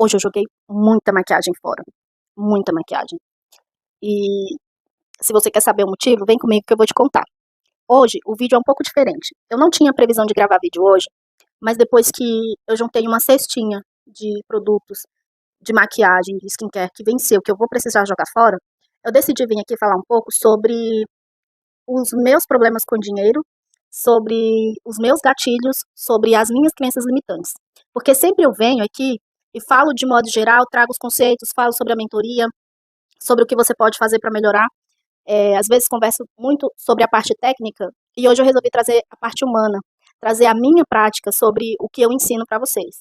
Hoje eu joguei muita maquiagem fora, muita maquiagem. E se você quer saber o motivo, vem comigo que eu vou te contar. Hoje o vídeo é um pouco diferente. Eu não tinha previsão de gravar vídeo hoje, mas depois que eu juntei uma cestinha de produtos de maquiagem, de skincare que venceu, que eu vou precisar jogar fora, eu decidi vir aqui falar um pouco sobre os meus problemas com dinheiro, sobre os meus gatilhos, sobre as minhas crenças limitantes. Porque sempre eu venho aqui e falo de modo geral, trago os conceitos, falo sobre a mentoria, sobre o que você pode fazer para melhorar. Às vezes converso muito sobre a parte técnica e hoje eu resolvi trazer a parte humana, trazer a minha prática sobre o que eu ensino para vocês.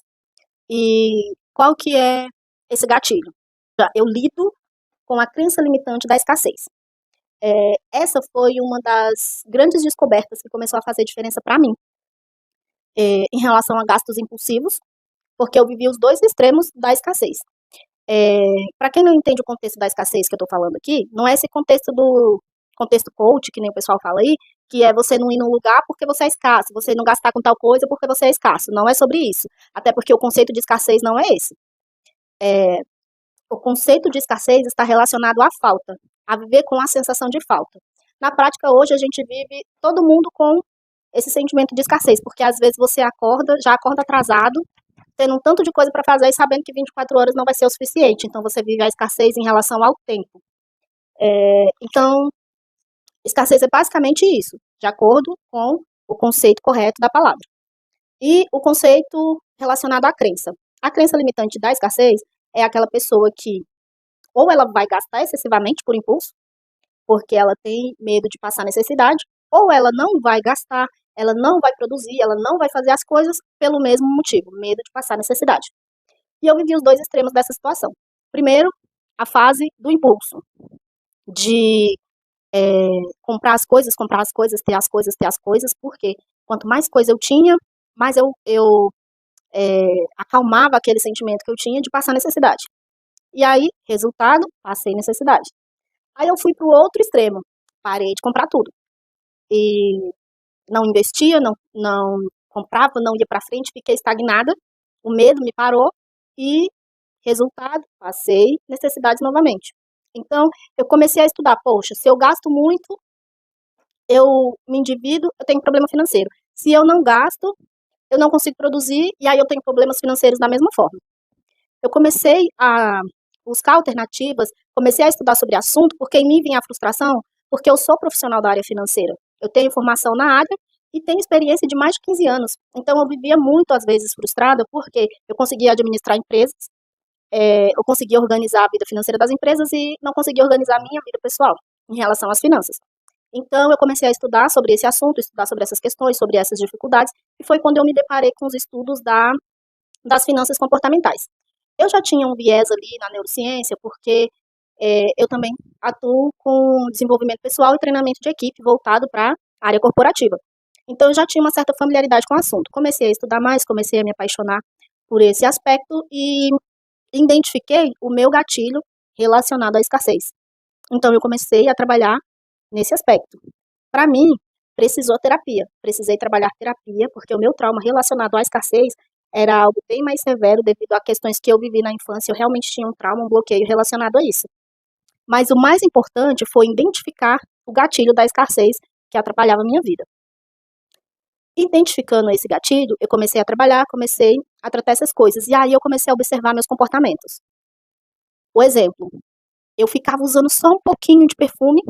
E qual que é esse gatilho? Eu lido com a crença limitante da escassez. Essa foi uma das grandes descobertas que começou a fazer diferença para mim, em relação a gastos impulsivos, porque eu vivi os dois extremos da escassez. Para quem não entende o contexto da escassez que eu estou falando aqui, não é esse contexto do contexto coach, que nem o pessoal fala aí, que é você não ir num lugar porque você é escasso, você não gastar com tal coisa porque você é escasso. Não é sobre isso. Até porque o conceito de escassez não é esse. O conceito de escassez está relacionado à falta, a viver com a sensação de falta. Na prática, hoje, a gente vive todo mundo com esse sentimento de escassez, porque às vezes você acorda, já acorda atrasado, tendo um tanto de coisa para fazer e sabendo que 24 horas não vai ser o suficiente. Então, você vive a escassez em relação ao tempo. Então, escassez é basicamente isso, de acordo com o conceito correto da palavra. E o conceito relacionado à crença. A crença limitante da escassez é aquela pessoa que ou ela vai gastar excessivamente por impulso, porque ela tem medo de passar necessidade, ou ela não vai gastar, ela não vai produzir, ela não vai fazer as coisas pelo mesmo motivo, medo de passar necessidade. E eu vivi os dois extremos dessa situação. Primeiro, a fase do impulso, de comprar as coisas, ter as coisas, porque quanto mais coisa eu tinha, mais acalmava aquele sentimento que eu tinha de passar necessidade. E aí, resultado, passei necessidade. Aí eu fui para o outro extremo, parei de comprar tudo. E não investia, não comprava, não ia para frente, fiquei estagnada, o medo me parou e, resultado, passei necessidades novamente. Então, eu comecei a estudar, poxa, se eu gasto muito, eu me endivido, eu tenho problema financeiro. Se eu não gasto, eu não consigo produzir e aí eu tenho problemas financeiros da mesma forma. Eu comecei a buscar alternativas, comecei a estudar sobre o assunto, porque em mim vinha a frustração, porque eu sou profissional da área financeira. Eu tenho formação na área e tenho experiência de mais de 15 anos. Então eu vivia muito, às vezes, frustrada, porque eu conseguia administrar empresas, eu conseguia organizar a vida financeira das empresas e não conseguia organizar a minha vida pessoal em relação às finanças. Então eu comecei a estudar sobre esse assunto, estudar sobre essas questões, sobre essas dificuldades, e foi quando eu me deparei com os estudos das finanças comportamentais. Eu já tinha um viés ali na neurociência, porque eu também atuo com desenvolvimento pessoal e treinamento de equipe voltado para a área corporativa. Então, eu já tinha uma certa familiaridade com o assunto. Comecei a estudar mais, comecei a me apaixonar por esse aspecto e identifiquei o meu gatilho relacionado à escassez. Então, eu comecei a trabalhar nesse aspecto. Para mim, precisou terapia. Precisei trabalhar terapia, porque o meu trauma relacionado à escassez era algo bem mais severo devido a questões que eu vivi na infância. Eu realmente tinha um trauma, um bloqueio relacionado a isso. Mas o mais importante foi identificar o gatilho da escassez que atrapalhava a minha vida. Identificando esse gatilho, eu comecei a trabalhar, comecei a tratar essas coisas. E aí eu comecei a observar meus comportamentos. O exemplo, eu ficava usando só um pouquinho de perfume,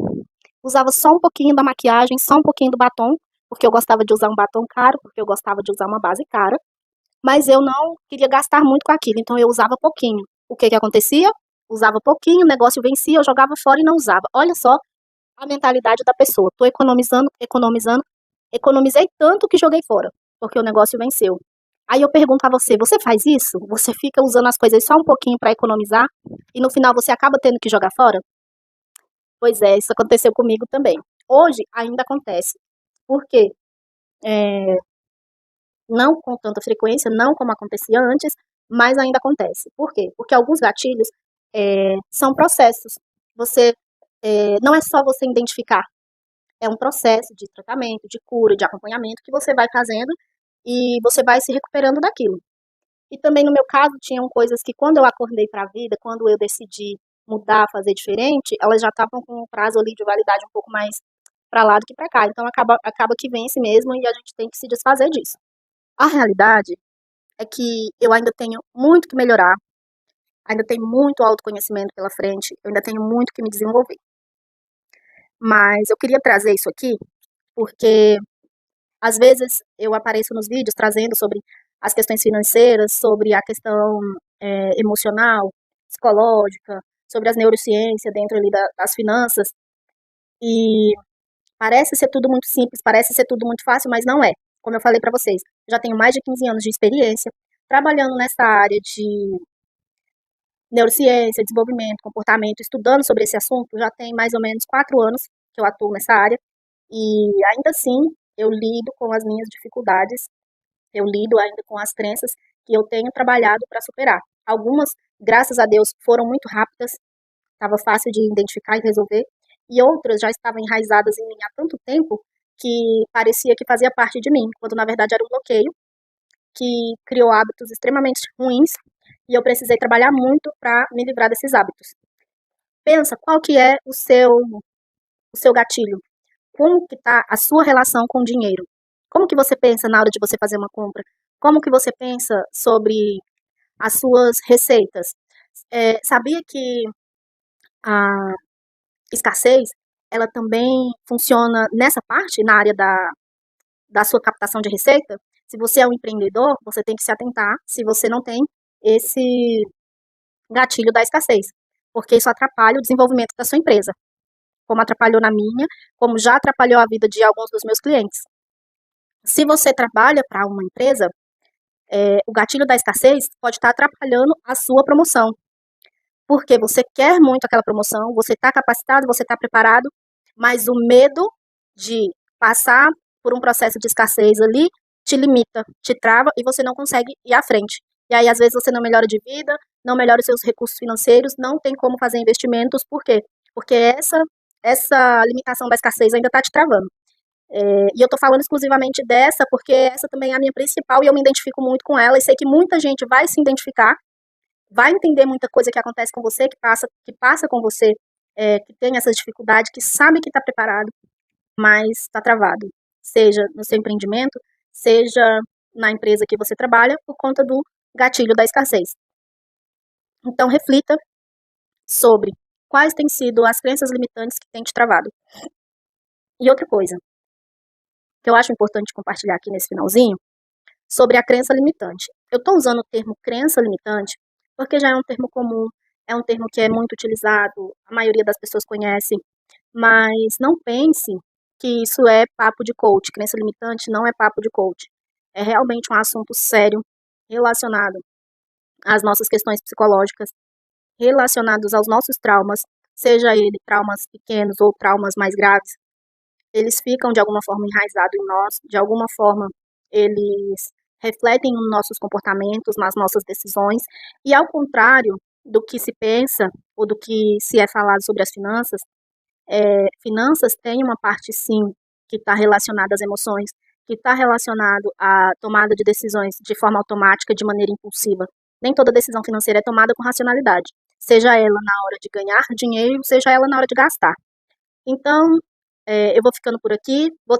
usava só um pouquinho da maquiagem, só um pouquinho do batom, porque eu gostava de usar um batom caro, porque eu gostava de usar uma base cara, mas eu não queria gastar muito com aquilo, então eu usava pouquinho. O que acontecia? Usava pouquinho, o negócio vencia, eu jogava fora e não usava. Olha só a mentalidade da pessoa. Estou economizando, economizando, economizei tanto que joguei fora, porque o negócio venceu. Aí eu pergunto a você, você faz isso? Você fica usando as coisas só um pouquinho para economizar e no final você acaba tendo que jogar fora? Pois é, isso aconteceu comigo também. Hoje ainda acontece. Por quê? É, não com tanta frequência, não como acontecia antes, mas ainda acontece. Por quê? Porque alguns gatilhos são processos. Você não é só você identificar, é um processo de tratamento, de cura, de acompanhamento que você vai fazendo e você vai se recuperando daquilo. E também no meu caso tinham coisas que quando eu acordei para a vida, quando eu decidi mudar, fazer diferente, elas já estavam com um prazo ali de validade um pouco mais para lá do que para cá. Então acaba que vence mesmo e a gente tem que se desfazer disso. A realidade é que eu ainda tenho muito que melhorar, ainda tenho muito autoconhecimento pela frente, eu ainda tenho muito que me desenvolver. Mas eu queria trazer isso aqui porque às vezes eu apareço nos vídeos trazendo sobre as questões financeiras, sobre a questão emocional, psicológica, sobre as neurociências dentro ali das finanças, e parece ser tudo muito simples, parece ser tudo muito fácil, mas não é. Como eu falei para vocês, já tenho mais de 15 anos de experiência trabalhando nessa área de neurociência, desenvolvimento, comportamento, estudando sobre esse assunto, já tem mais ou menos 4 anos que eu atuo nessa área, e ainda assim eu lido com as minhas dificuldades, eu lido ainda com as crenças que eu tenho trabalhado para superar. Algumas, graças a Deus, foram muito rápidas, estava fácil de identificar e resolver, e outras já estavam enraizadas em mim há tanto tempo que parecia que fazia parte de mim, quando na verdade era um bloqueio que criou hábitos extremamente ruins e eu precisei trabalhar muito para me livrar desses hábitos. Pensa qual que é o seu gatilho, como que está a sua relação com o dinheiro, como que você pensa na hora de você fazer uma compra, como que você pensa sobre as suas receitas. Sabia que a escassez, ela também funciona nessa parte, na área da sua captação de receita? Se você é um empreendedor, você tem que se atentar se você não tem esse gatilho da escassez, porque isso atrapalha o desenvolvimento da sua empresa, como atrapalhou na minha, como já atrapalhou a vida de alguns dos meus clientes. Se você trabalha para uma empresa, o gatilho da escassez pode estar atrapalhando a sua promoção, porque você quer muito aquela promoção, você está capacitado, você está preparado, mas o medo de passar por um processo de escassez ali te limita, te trava e você não consegue ir à frente. E aí, às vezes, você não melhora de vida, não melhora os seus recursos financeiros, não tem como fazer investimentos. Por quê? Porque essa limitação da escassez ainda está te travando. E eu estou falando exclusivamente dessa porque essa também é a minha principal e eu me identifico muito com ela e sei que muita gente vai se identificar, vai entender muita coisa que acontece com você, que passa com você, que tem essas dificuldades, que sabe que está preparado, mas está travado. Seja no seu empreendimento, seja na empresa que você trabalha, por conta do gatilho da escassez. Então, reflita sobre quais têm sido as crenças limitantes que têm te travado. E outra coisa, que eu acho importante compartilhar aqui nesse finalzinho, sobre a crença limitante. Eu estou usando o termo crença limitante porque já é um termo comum, é um termo que é muito utilizado, a maioria das pessoas conhece, mas não pense que isso é papo de coach. Crença limitante não é papo de coach. É realmente um assunto sério relacionado às nossas questões psicológicas, relacionados aos nossos traumas, seja ele traumas pequenos ou traumas mais graves. Eles ficam de alguma forma enraizados em nós, de alguma forma eles refletem nos nossos comportamentos, nas nossas decisões, e ao contrário do que se pensa ou do que se é falado sobre as finanças, finanças tem uma parte sim que está relacionada às emoções, que está relacionado à tomada de decisões de forma automática, de maneira impulsiva. Nem toda decisão financeira é tomada com racionalidade, seja ela na hora de ganhar dinheiro, seja ela na hora de gastar. Então, eu vou ficando por aqui, vou